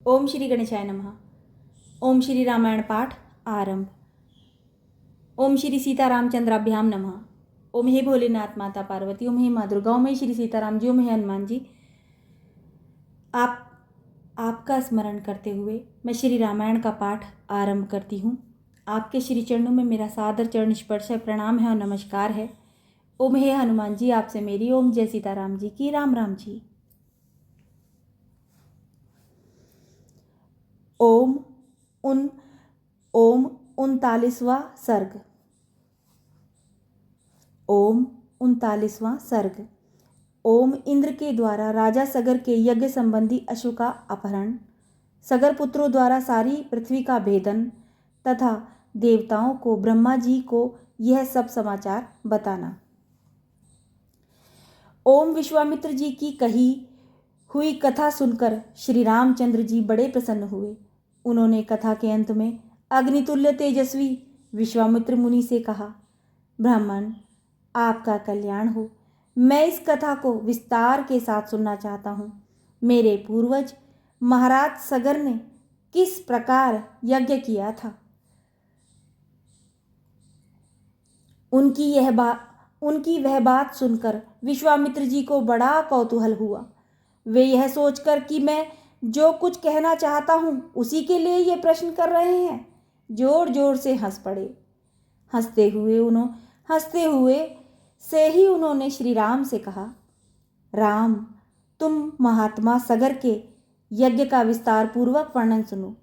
ओम श्री गणेशाय नमः। ओम श्री रामायण पाठ आरंभ। ओम श्री सीतारामचंद्राभ्याम नमः। ओम हे भोलेनाथ माता पार्वती, ओम हे माँ दुर्गा, ओम हे श्री सीताराम जी, ओम हे हनुमान जी। आपका स्मरण करते हुए मैं श्री रामायण का पाठ आरंभ करती हूँ। आपके श्री चरणों में मेरा सादर चरण स्पर्श है, प्रणाम है और नमस्कार है। ओम हे हनुमान जी, आपसे मेरी ओम जय सीताराम जी की। राम राम जी। ओम 39वां सर्ग। ओम 39वां सर्ग। ओम इंद्र के द्वारा राजा सगर के यज्ञ संबंधी अश्व का अपहरण, सगर पुत्रों द्वारा सारी पृथ्वी का भेदन तथा देवताओं को ब्रह्मा जी को यह सब समाचार बताना। ओम विश्वामित्र जी की कही हुई कथा सुनकर श्री रामचंद्र जी बड़े प्रसन्न हुए। उन्होंने कथा के अंत में अग्नितुल्य तेजस्वी विश्वामित्र मुनि से कहा, ब्राह्मण, आपका कल्याण हो। मैं इस कथा को विस्तार के साथ सुनना चाहता हूँ। मेरे पूर्वज महाराज सगर ने किस प्रकार यज्ञ किया था, उनकी वह बात सुनकर विश्वामित्र जी को बड़ा कौतूहल हुआ। वे यह सोचकर कि मैं जो कुछ कहना चाहता हूँ उसी के लिए ये प्रश्न कर रहे हैं, जोर जोर से हंस पड़े। हंसते हुए से ही उन्होंने श्री राम से कहा, राम, तुम महात्मा सगर के यज्ञ का विस्तार पूर्वक वर्णन सुनो।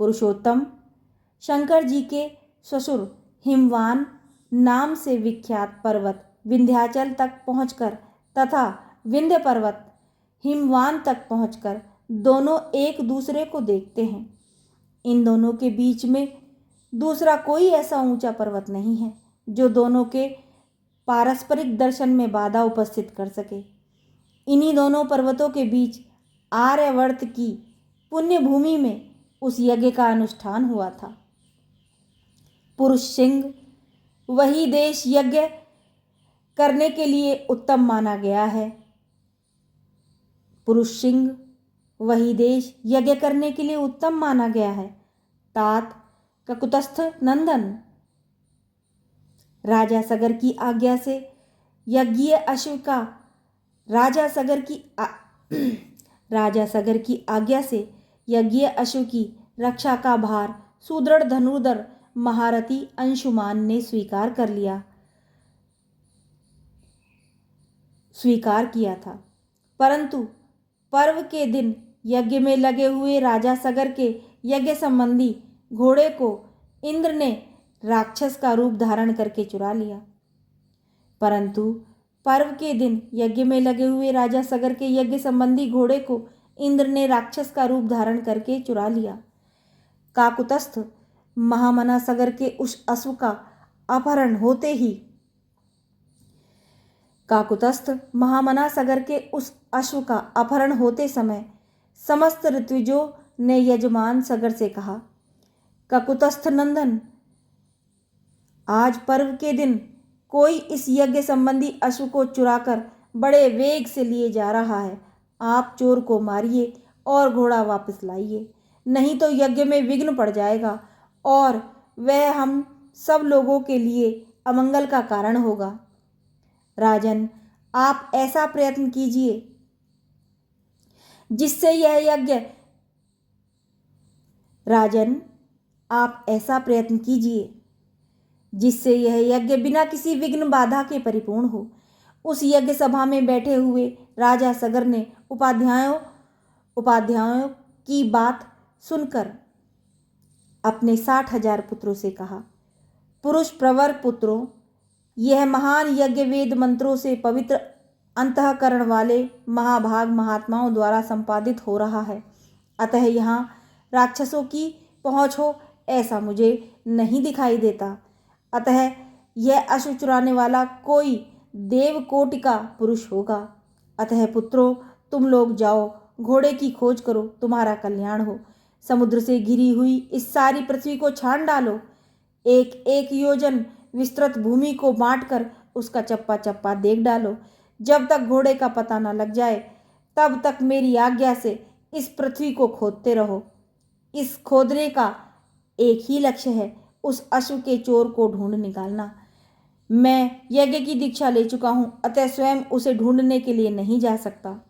पुरुषोत्तम शंकर जी के ससुर हिमवान नाम से विख्यात पर्वत विंध्याचल तक पहुंचकर तथा विंध्य पर्वत हिमवान तक पहुंचकर दोनों एक दूसरे को देखते हैं। इन दोनों के बीच में दूसरा कोई ऐसा ऊंचा पर्वत नहीं है जो दोनों के पारस्परिक दर्शन में बाधा उपस्थित कर सके। इन्हीं दोनों पर्वतों के बीच आर्यवर्त की पुण्य भूमि में उस यज्ञ का अनुष्ठान हुआ था। पुरुष सिंह वही देश यज्ञ करने के लिए उत्तम माना गया है। पुरुष सिंह वही देश यज्ञ करने के लिए उत्तम माना गया है। तात ककुतस्थ नंदन, राजा सगर की आज्ञा से यज्ञीय अश्व का राजा सगर की आज्ञा से यज्ञीय अश्व की रक्षा का भार सुदृढ़ धनुर्धर महारथी अंशुमान ने स्वीकार किया था। परंतु पर्व के दिन यज्ञ में लगे हुए राजा सगर के यज्ञ संबंधी घोड़े को इंद्र ने राक्षस का रूप धारण करके चुरा लिया। परंतु पर्व के दिन यज्ञ में लगे हुए राजा सगर के यज्ञ संबंधी घोड़े को इंद्र ने राक्षस का रूप धारण करके चुरा लिया। काकुतस्थ महामना सगर के उस अश्व का अपहरण होते ही समय समस्त ऋत्विजों ने यजमान सगर से कहा, ककुतस्थ नंदन, आज पर्व के दिन कोई इस यज्ञ संबंधी अश्व को चुराकर बड़े वेग से लिए जा रहा है। आप चोर को मारिए और घोड़ा वापस लाइए, नहीं तो यज्ञ में विघ्न पड़ जाएगा और वह हम सब लोगों के लिए अमंगल का कारण होगा। राजन, आप ऐसा प्रयत्न कीजिए जिससे यह यज्ञ बिना किसी विघ्न बाधा के परिपूर्ण हो। उस यज्ञ सभा में बैठे हुए राजा सगर ने उपाध्यायों की बात सुनकर अपने 60,000 पुत्रों से कहा, पुरुष प्रवर पुत्रों, यह महान यज्ञ वेद मंत्रों से पवित्र अंतःकरण वाले महाभाग महात्माओं द्वारा संपादित हो रहा है। अतः यहाँ राक्षसों की पहुँच हो ऐसा मुझे नहीं दिखाई देता। अतः यह अश्व चुराने वाला कोई देवकोटि का पुरुष होगा। अतः पुत्रों, तुम लोग जाओ, घोड़े की खोज करो, तुम्हारा कल्याण हो। समुद्र से घिरी हुई इस सारी पृथ्वी को छान डालो। एक एक योजन विस्तृत भूमि को बांटकर उसका चप्पा चप्पा देख डालो। जब तक घोड़े का पता न लग जाए तब तक मेरी आज्ञा से इस पृथ्वी को खोदते रहो। इस खोदने का एक ही लक्ष्य है, उस अश्व के चोर को ढूंढ निकालना। मैं यज्ञ की दीक्षा ले चुका हूं, अतः स्वयं उसे ढूंढने के लिए नहीं जा सकता।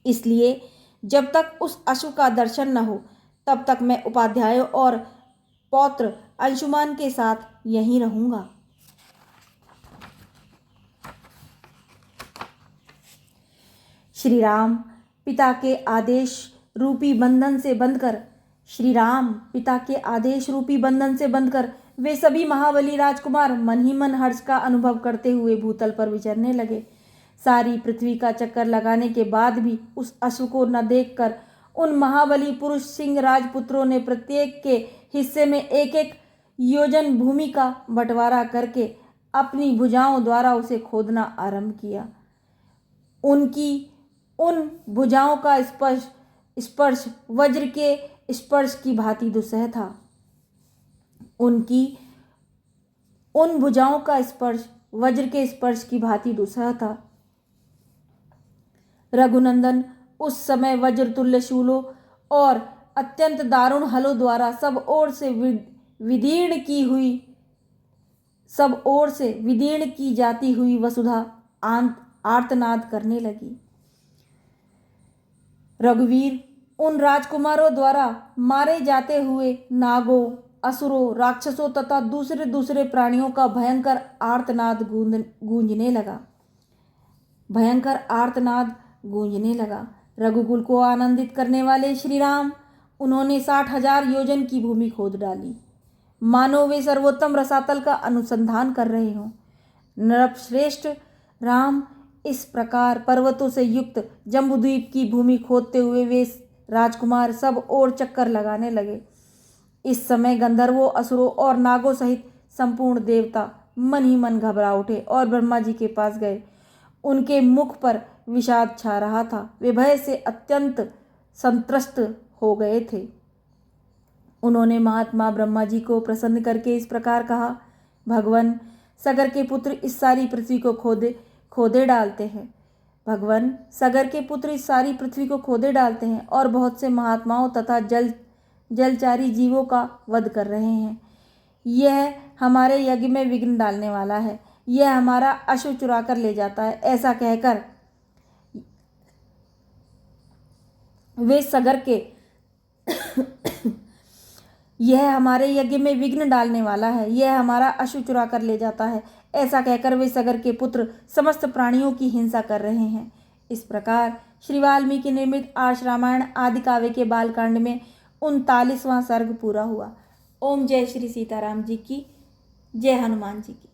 इसलिए जब तक उस अश्व का दर्शन न हो तब तक मैं उपाध्यायों और पौत्र अंशुमान के साथ यहीं रहूंगा। श्री राम पिता के आदेश रूपी बंधन से बंधकर वे सभी महाबली राजकुमार मन ही मन हर्ष का अनुभव करते हुए भूतल पर विचरने लगे। सारी पृथ्वी का चक्कर लगाने के बाद भी उस अश्व को न देखकर उन महाबली पुरुष सिंह राजपुत्रों ने प्रत्येक के हिस्से में एक एक योजन भूमि का बंटवारा करके अपनी भुजाओं द्वारा उसे खोदना आरंभ किया। उनकी उन भुजाओं का स्पर्श वज्र के स्पर्श की भांति दुस्सह था। उनकी उन भुजाओं का स्पर्श वज्र के स्पर्श की भांति दुस्सह था। रघुनंदन उस समय वज्र तुल्य शूलों और अत्यंत दारुण हलों द्वारा सब ओर से विदीर्ण की जाती हुई वसुधा आर्तनाद करने लगी। रघुवीर उन राजकुमारों द्वारा मारे जाते हुए नागों, असुरों, राक्षसों तथा दूसरे प्राणियों का भयंकर आर्तनाद गूंजने लगा। रघुकुल को आनंदित करने वाले श्री राम, उन्होंने 60,000 योजन की भूमि खोद डाली, मानो वे सर्वोत्तम रसातल का अनुसंधान कर रहे हों। नरश्रेष्ठ राम इस प्रकार पर्वतों से युक्त जम्बूद्वीप की भूमि खोदते हुए वे राजकुमार सब ओर चक्कर लगाने लगे। इस समय गंधर्वों, असुरों और नागों सहित संपूर्ण देवता मन ही मन घबरा उठे और ब्रह्मा जी के पास गए। उनके मुख पर विषाद छा रहा था, वे भय से अत्यंत संत्रस्त हो गए थे। उन्होंने महात्मा ब्रह्मा जी को प्रसन्न करके इस प्रकार कहा, भगवान, सगर के पुत्र इस सारी पृथ्वी को खोदे डालते हैं और बहुत से महात्माओं तथा जलचारी जीवों का वध कर रहे हैं। यह हमारे यज्ञ में विघ्न डालने वाला है, यह हमारा अश्व चुरा कर ले जाता है। ऐसा कहकर वे सगर के यह हमारे यज्ञ में विघ्न डालने वाला है, यह हमारा अश्व चुरा कर ले जाता है। ऐसा कहकर वे सगर के पुत्र समस्त प्राणियों की हिंसा कर रहे हैं। इस प्रकार श्री वाल्मीकि निर्मित आर्ष रामायण आदि काव्य के बालकांड में 39वां सर्ग पूरा हुआ। ओम जय श्री सीताराम जी की, जय हनुमान जी की।